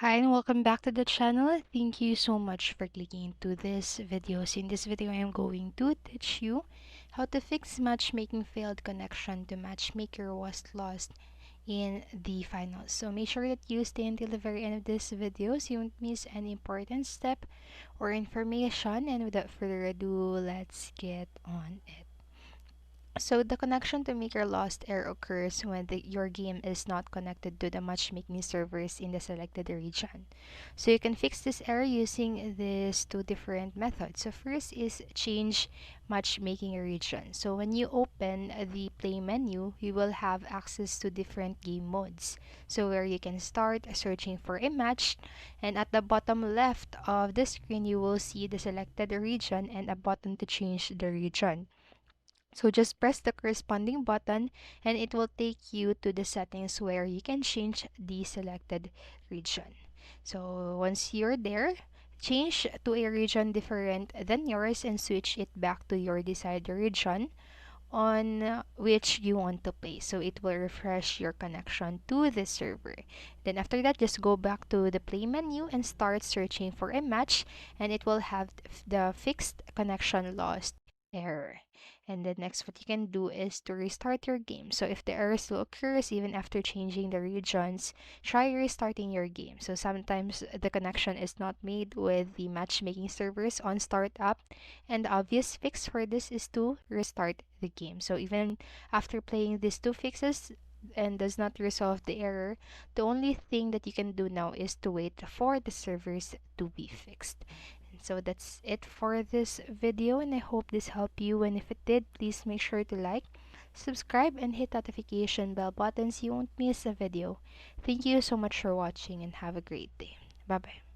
Hi and welcome back to the channel. Thank you so much for clicking into this video. So in this video, I am going to teach you how to fix matchmaking failed connection to Matchmaker was lost in the finals. So make sure that you stay until the very end of this video so you won't miss any important step or information. And without further ado, let's get on it. So the connection to maker lost error occurs when your game is not connected to the matchmaking servers in the selected region. So you can fix this error using these two different methods. So first is change matchmaking region. So when you open the play menu, you will have access to different game modes. So where you can start searching for a match, and at the bottom left of the screen, you will see the selected region and a button to change the region. So just press the corresponding button and it will take you to the settings where you can change the selected region. So once you're there, change to a region different than yours and switch it back to your desired region on which you want to play. So it will refresh your connection to the server. Then after that, just go back to the play menu and start searching for a match, and it will have the fixed connection lost error. And then next, what you can do is to restart your game. So if the error still occurs even after changing the regions, try restarting your game. So sometimes the connection is not made with the matchmaking servers on startup, and the obvious fix for this is to restart the game. So even after playing these two fixes and does not resolve the error, the only thing that you can do now is to wait for the servers to be fixed. And so that's it for this video, and I hope this helped you, and if it did, please make sure to like, subscribe, and hit notification bell button so you won't miss a video. Thank you so much for watching and have a great day. Bye bye.